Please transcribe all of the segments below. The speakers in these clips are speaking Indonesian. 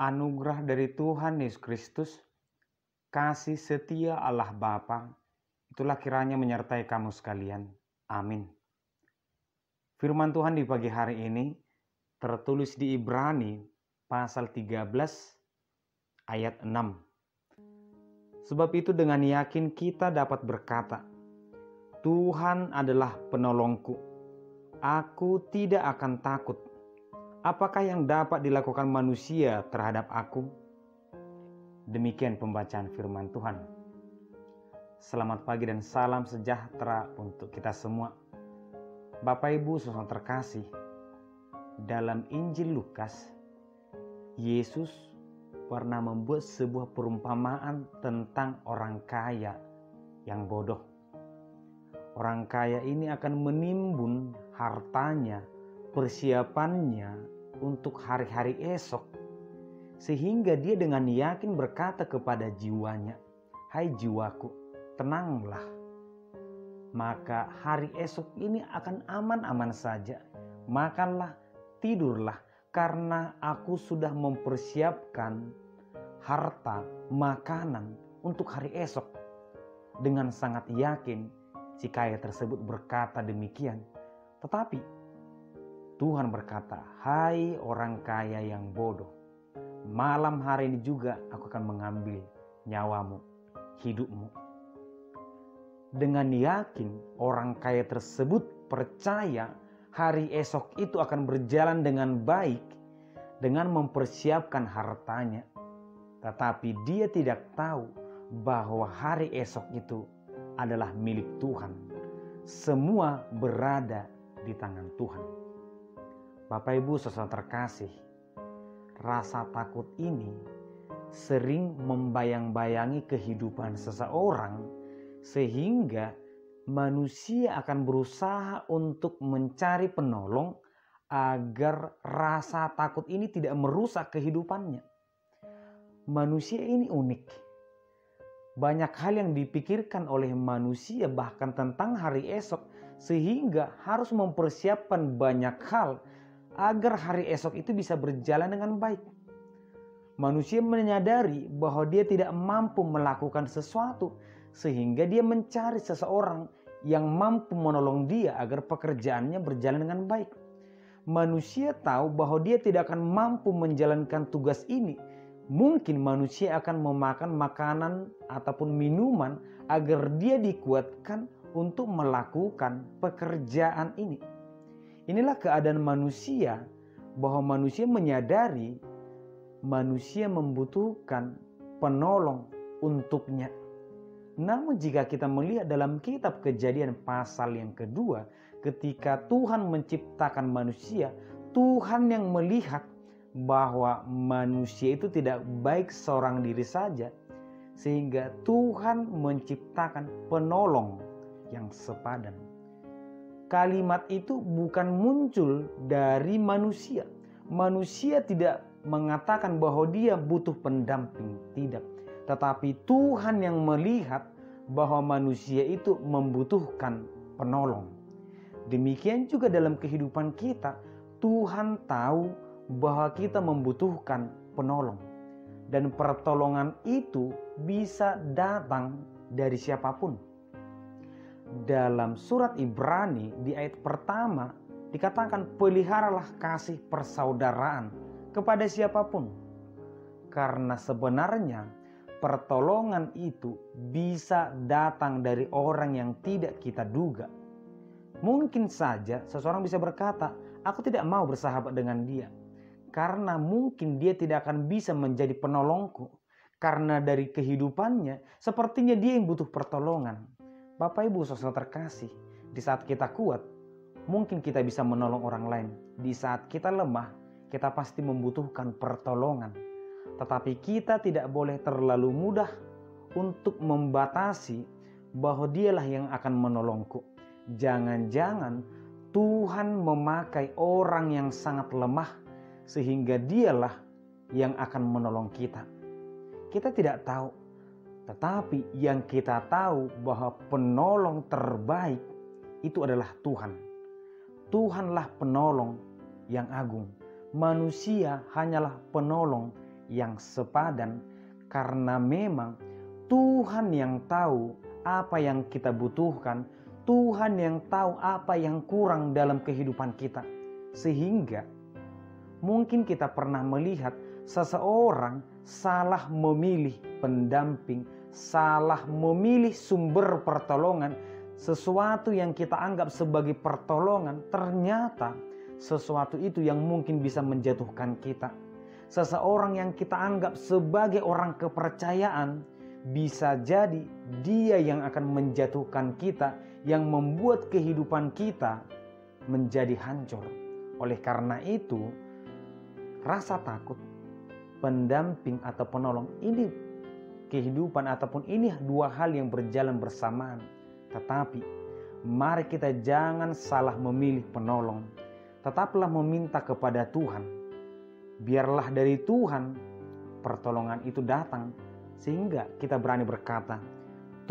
Anugerah dari Tuhan Yesus Kristus, kasih setia Allah Bapa, itulah kiranya menyertai kamu sekalian. Amin. Firman Tuhan di pagi hari ini tertulis di Ibrani pasal 13 ayat 6. Sebab itu dengan yakin kita dapat berkata, Tuhan adalah penolongku, aku tidak akan takut. Apakah yang dapat dilakukan manusia terhadap aku? Demikian pembacaan firman Tuhan. Selamat pagi dan salam sejahtera untuk kita semua. Bapak Ibu saudara terkasih, dalam Injil Lukas, Yesus pernah membuat sebuah perumpamaan tentang orang kaya yang bodoh. Orang kaya ini akan menimbun hartanya, persiapannya untuk hari-hari esok, sehingga dia dengan yakin berkata kepada jiwanya, "Hai jiwaku, tenanglah, maka hari esok ini akan aman-aman saja. Makanlah, tidurlah, karena aku sudah mempersiapkan harta, makanan untuk hari esok." Dengan sangat yakin si kaya tersebut berkata demikian. Tetapi Tuhan berkata, "Hai orang kaya yang bodoh, malam hari ini juga aku akan mengambil nyawamu, hidupmu." Dengan yakin orang kaya tersebut percaya hari esok itu akan berjalan dengan baik dengan mempersiapkan hartanya. Tetapi dia tidak tahu bahwa hari esok itu adalah milik Tuhan. Semua berada di tangan Tuhan. Bapak Ibu saudara terkasih, rasa takut ini sering membayang-bayangi kehidupan seseorang sehingga manusia akan berusaha untuk mencari penolong agar rasa takut ini tidak merusak kehidupannya. Manusia ini unik. Banyak hal yang dipikirkan oleh manusia bahkan tentang hari esok sehingga harus mempersiapkan banyak hal agar hari esok itu bisa berjalan dengan baik. Manusia menyadari bahwa dia tidak mampu melakukan sesuatu sehingga dia mencari seseorang yang mampu menolong dia agar pekerjaannya berjalan dengan baik. Manusia tahu bahwa dia tidak akan mampu menjalankan tugas ini. Mungkin manusia akan memakan makanan ataupun minuman agar dia dikuatkan untuk melakukan pekerjaan ini. Inilah keadaan manusia, bahwa manusia menyadari manusia membutuhkan penolong untuknya. Namun jika kita melihat dalam kitab Kejadian pasal yang kedua, ketika Tuhan menciptakan manusia, Tuhan yang melihat bahwa manusia itu tidak baik seorang diri saja, sehingga Tuhan menciptakan penolong yang sepadan. Kalimat itu bukan muncul dari manusia. Manusia tidak mengatakan bahwa dia butuh pendamping, tidak. Tetapi Tuhan yang melihat bahwa manusia itu membutuhkan penolong. Demikian juga dalam kehidupan kita, Tuhan tahu bahwa kita membutuhkan penolong. Dan pertolongan itu bisa datang dari siapapun. Dalam surat Ibrani di ayat pertama dikatakan, peliharalah kasih persaudaraan kepada siapapun. Karena sebenarnya pertolongan itu bisa datang dari orang yang tidak kita duga. Mungkin saja seseorang bisa berkata, "Aku tidak mau bersahabat dengan dia, karena mungkin dia tidak akan bisa menjadi penolongku. Karena dari kehidupannya sepertinya dia yang butuh pertolongan." Bapak Ibu saudara terkasih, di saat kita kuat, mungkin kita bisa menolong orang lain. Di saat kita lemah, kita pasti membutuhkan pertolongan. Tetapi kita tidak boleh terlalu mudah untuk membatasi bahwa dialah yang akan menolongku. Jangan-jangan Tuhan memakai orang yang sangat lemah sehingga dialah yang akan menolong kita. Kita tidak tahu. Tetapi yang kita tahu bahwa penolong terbaik itu adalah Tuhan. Tuhanlah penolong yang agung. Manusia hanyalah penolong yang sepadan, karena memang Tuhan yang tahu apa yang kita butuhkan, Tuhan yang tahu apa yang kurang dalam kehidupan kita. Sehingga mungkin kita pernah melihat seseorang salah memilih pendamping, salah memilih sumber pertolongan. Sesuatu yang kita anggap sebagai pertolongan ternyata sesuatu itu yang mungkin bisa menjatuhkan kita. Seseorang yang kita anggap sebagai orang kepercayaan bisa jadi dia yang akan menjatuhkan kita, yang membuat kehidupan kita menjadi hancur. Oleh karena itu, rasa takut, pendamping atau penolong ini kehidupan ataupun ini dua hal yang berjalan bersamaan. Tetapi mari kita jangan salah memilih penolong. Tetaplah meminta kepada Tuhan. Biarlah dari Tuhan pertolongan itu datang, sehingga kita berani berkata,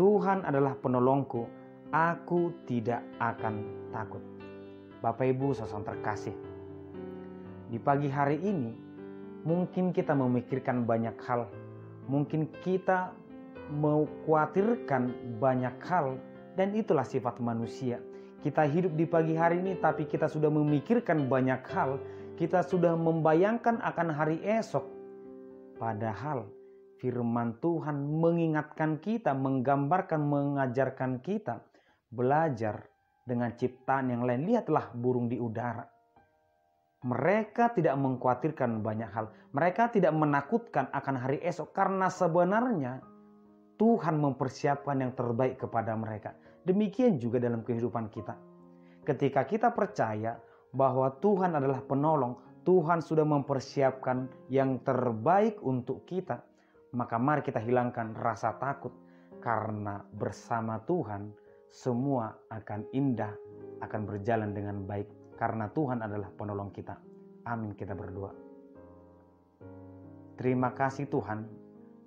Tuhan adalah penolongku, aku tidak akan takut. Bapak Ibu saudara terkasih, di pagi hari ini mungkin kita memikirkan banyak hal, mungkin kita mengkhawatirkan banyak hal, dan itulah sifat manusia. Kita hidup di pagi hari ini tapi kita sudah memikirkan banyak hal, kita sudah membayangkan akan hari esok. Padahal firman Tuhan mengingatkan kita, menggambarkan, mengajarkan kita belajar dengan ciptaan yang lain. Lihatlah burung di udara. Mereka tidak mengkhawatirkan banyak hal. Mereka tidak menakutkan akan hari esok karena sebenarnya Tuhan mempersiapkan yang terbaik kepada mereka. Demikian juga dalam kehidupan kita. Ketika kita percaya bahwa Tuhan adalah penolong, Tuhan sudah mempersiapkan yang terbaik untuk kita, maka mari kita hilangkan rasa takut, karena bersama Tuhan semua akan indah, akan berjalan dengan baik, karena Tuhan adalah penolong kita. Amin, kita berdoa. Terima kasih Tuhan.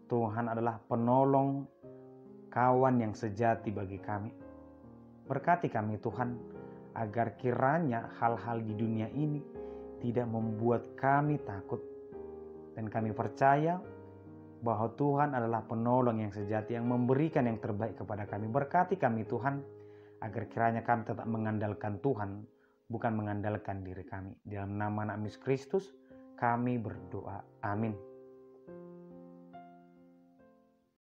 Tuhan adalah penolong, kawan yang sejati bagi kami. Berkati kami Tuhan, agar kiranya hal-hal di dunia ini tidak membuat kami takut. Dan kami percaya bahwa Tuhan adalah penolong yang sejati yang memberikan yang terbaik kepada kami. Berkati kami Tuhan, agar kiranya kami tetap mengandalkan Tuhan, bukan mengandalkan diri kami. Dalam nama Anak Yesus Kristus kami berdoa. Amin.